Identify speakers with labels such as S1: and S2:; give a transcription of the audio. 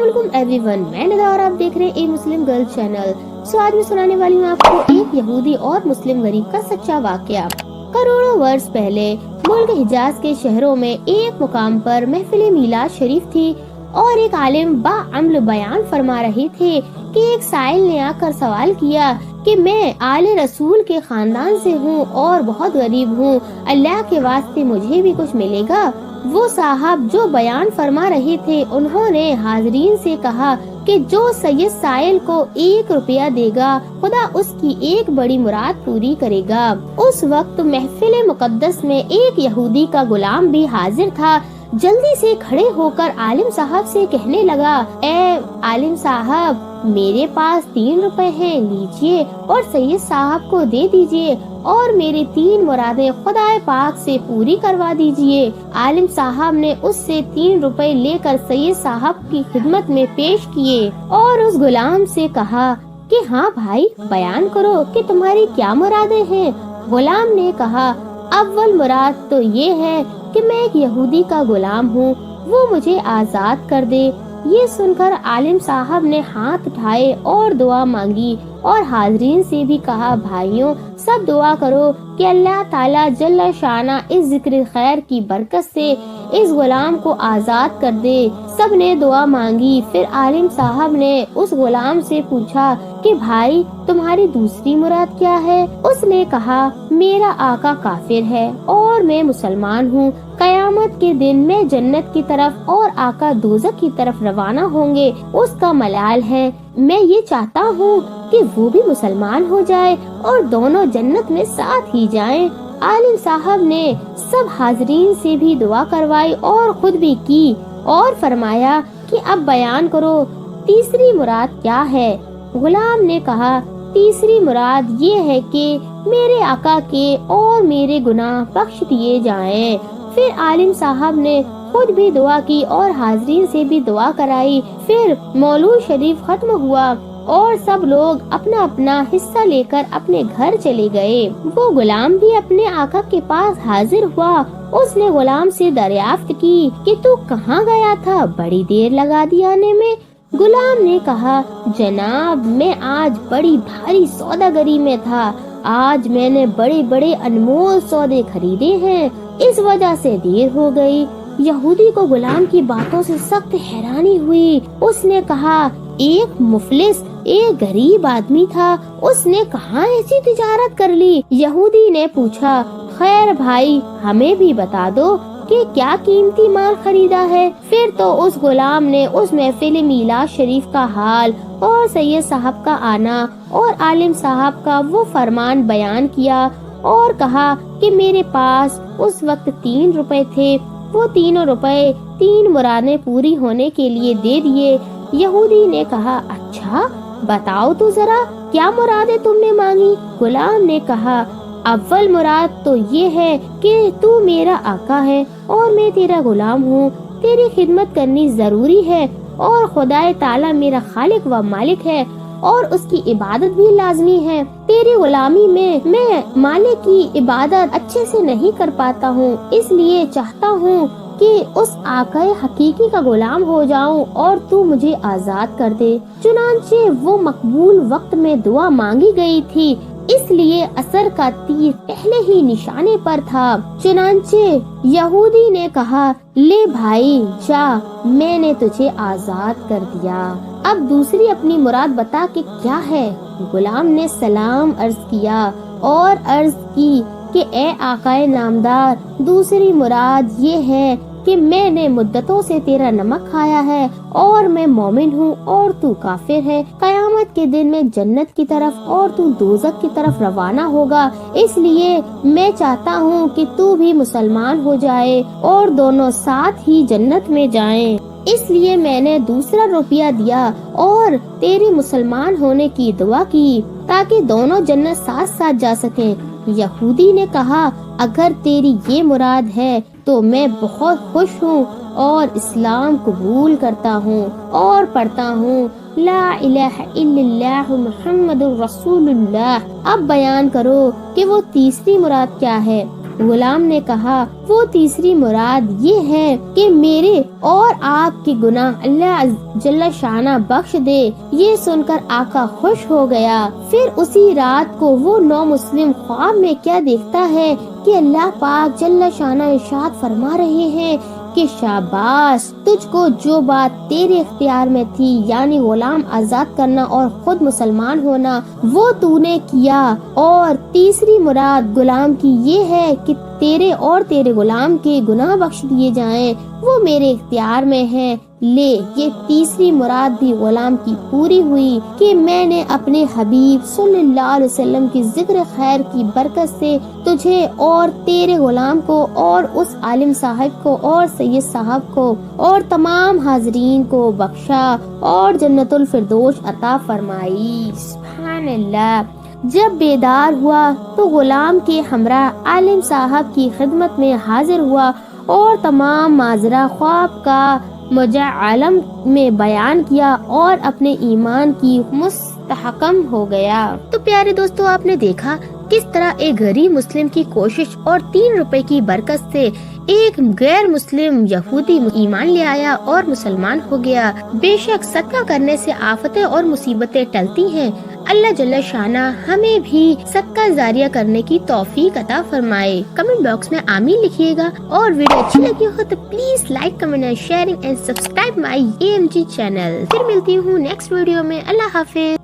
S1: अस्सलामुअलैकुम एवरीवन, मैं निदा और आप देख रहे हैं ए मुस्लिम गर्ल चैनल। आज मैं सुनाने वाली हूँ आपको एक यहूदी और मुस्लिम गरीब का सच्चा वाकया। करोड़ों वर्ष पहले मुल्क हिजाज के शहरों में एक मुकाम पर महफिल मीलाद शरीफ थी और एक आलिम बाअम्ल बयान फरमा रहे थे कि एक साइल ने आकर सवाल किया कि मैं आले रसूल के खानदान से हूँ और बहुत गरीब हूँ, अल्लाह के वास्ते मुझे भी कुछ मिलेगा। वो साहब जो बयान फरमा रहे थे, उन्होंने हाजरीन से कहा कि जो सैयद साइल को 1 रुपया देगा, खुदा उसकी एक बड़ी मुराद पूरी करेगा। उस वक्त महफिल मुकद्दस में एक यहूदी का गुलाम भी हाजिर था। जल्दी से खड़े होकर आलिम साहब से कहने लगा, ए आलिम साहब, मेरे पास 3 रुपए हैं, लीजिए और सैयद साहब को दे दीजिए और मेरी 3 मुरादें खुदाए पाक से पूरी करवा दीजिए। आलिम साहब ने उससे 3 रुपए लेकर सैयद साहब की खिदमत में पेश किए और उस गुलाम से कहा कि हाँ भाई, बयान करो कि तुम्हारी क्या मुरादें हैं। गुलाम ने कहा, अव्वल मुराद तो ये है कि मैं एक यहूदी का गुलाम हूँ, वो मुझे आजाद कर दे। ये सुनकर आलिम साहब ने हाथ उठाए और दुआ मांगी और हाजरीन से भी कहा, भाइयों सब दुआ करो कि अल्लाह ताला जल्ला शाना इस जिक्र खैर की बरकत से इस गुलाम को आजाद कर दे। सब ने दुआ मांगी। फिर आलिम साहब ने उस गुलाम से पूछा कि भाई तुम्हारी दूसरी मुराद क्या है। उसने कहा, मेरा आका काफिर है और मैं मुसलमान हूँ। कयामत के दिन मैं जन्नत की तरफ और आका दोज़ख की तरफ रवाना होंगे, उसका मलाल है। मैं ये चाहता हूँ कि वो भी मुसलमान हो जाए और दोनों जन्नत में साथ ही जाएं। आलिम साहब ने सब हाजरीन से भी दुआ करवाई और खुद भी की और फरमाया कि अब बयान करो तीसरी मुराद क्या है। गुलाम ने कहा, तीसरी मुराद ये है कि मेरे आका के और मेरे गुनाह बख्श दिए जाएं। फिर आलिम साहब ने खुद भी दुआ की और हाजरीन से भी दुआ कराई। फिर मौलूद शरीफ खत्म हुआ और सब लोग अपना अपना हिस्सा लेकर अपने घर चले गए। वो गुलाम भी अपने आका के पास हाजिर हुआ। उसने गुलाम से दरियाफ्त की कि तू कहाँ गया था, बड़ी देर लगा दी आने में। गुलाम ने कहा, जनाब मैं आज बड़ी भारी सौदागरी में था। आज मैंने बड़े बड़े अनमोल सौदे खरीदे हैं, इस वजह से देर हो गई। यहूदी को गुलाम की बातों से सख्त हैरानी हुई। उसने कहा, एक मुफलिस एक गरीब आदमी था, उसने कहाँ ऐसी तिजारत कर ली। यहूदी ने पूछा, खैर भाई हमें भी बता दो कि क्या कीमती माल खरीदा है। फिर तो उस गुलाम ने उस महफिल मीलाद शरीफ का हाल और सैयद साहब का आना और आलिम साहब का वो फरमान बयान किया और कहा कि मेरे पास उस वक्त 3 रुपए थे, वो 3 रुपए 3 मुरादें पूरी होने के लिए दे दिए। यहूदी ने कहा, अच्छा बताओ तो जरा क्या मुरादें तुमने मांगी। गुलाम ने कहा, अव्वल मुराद तो ये है कि तू मेरा आका है और मैं तेरा गुलाम हूँ, तेरी खिदमत करनी जरूरी है और खुदाए ताला मेरा खालिक व मालिक है और उसकी इबादत भी लाजमी है। तेरी गुलामी में मैं मालिक की इबादत अच्छे से नहीं कर पाता हूँ, इसलिए चाहता हूँ कि उस आकाए हकीकी का गुलाम हो जाऊं और तू मुझे आजाद कर दे। चुनांचे वो मकबूल वक्त में दुआ मांगी गई थी, इसलिए असर का तीर पहले ही निशाने पर था। चुनांचे यहूदी ने कहा, ले भाई जा, मैंने तुझे आजाद कर दिया। अब दूसरी अपनी मुराद बता कि क्या है। गुलाम ने सलाम अर्ज किया और अर्ज की कि ए आकाए नामदार, दूसरी मुराद ये है कि मैंने मुद्दतों से तेरा नमक खाया है और मैं मोमिन हूँ और तू काफिर है। कयामत के दिन में जन्नत की तरफ और तू दोज़ख की तरफ रवाना होगा, इसलिए मैं चाहता हूँ कि तू भी मुसलमान हो जाए और दोनों साथ ही जन्नत में जाएं। इसलिए मैंने दूसरा रुपया दिया और तेरे मुसलमान होने की दुआ की ताकि दोनों जन्नत साथ साथ जा सकें। यहूदी ने कहा, अगर तेरी ये मुराद है तो मैं बहुत खुश हूँ और इस्लाम कबूल करता हूँ और पढ़ता हूँ ला इलाहा इल्लल्लाह मुहम्मदुर रसूलुल्लाह। अब बयान करो कि वो तीसरी मुराद क्या है। غلام نے کہا وہ تیسری مراد یہ ہے کہ میرے اور آپ کے گناہ اللہ جل شانہ بخش دے۔ یہ سن کر آقا خوش ہو گیا۔ پھر اسی رات کو وہ نو مسلم خواب میں کیا دیکھتا ہے کہ اللہ پاک جل شانہ ارشاد فرما رہے ہیں کہ شاباش تجھ کو جو بات تیرے اختیار میں تھی یعنی غلام آزاد کرنا اور خود مسلمان ہونا وہ تو نے کیا، اور تیسری مراد غلام کی یہ ہے کہ تیرے اور تیرے غلام کے گناہ بخش دیے جائیں، وہ میرے اختیار میں ہیں۔ لے یہ تیسری مراد بھی غلام کی پوری ہوئی کہ میں نے اپنے حبیب صلی اللہ علیہ وسلم کی ذکر خیر کی برکت سے تجھے اور تیرے غلام کو اور اس عالم صاحب کو اور سید صاحب کو اور تمام حاضرین کو بخشا اور جنت الفردوس عطا فرمائی۔ سبحان اللہ۔ جب بیدار ہوا تو غلام کے ہمراہ عالم صاحب کی خدمت میں حاضر ہوا اور تمام ماجرا خواب کا مجا عالم میں بیان کیا اور اپنے ایمان کی مستحکم ہو گیا۔ تو پیارے دوستو، آپ نے دیکھا کس طرح ایک غریب مسلم کی کوشش اور 3 روپے کی برکت سے ایک غیر مسلم یہودی ایمان لے آیا اور مسلمان ہو گیا۔ بے شک صدقہ کرنے سے آفتیں اور مصیبتیں ٹلتی ہیں۔ اللہ جل شانہ ہمیں بھی صدقہ جاریہ کرنے کی توفیق عطا فرمائے۔ کمنٹ باکس میں آمین لکھیے گا، اور ویڈیو اچھی لگی ہو تو please like, comment and sharing and subscribe my AMG channel. پھر ملتی ہوں نیکسٹ ویڈیو میں۔ اللہ حافظ۔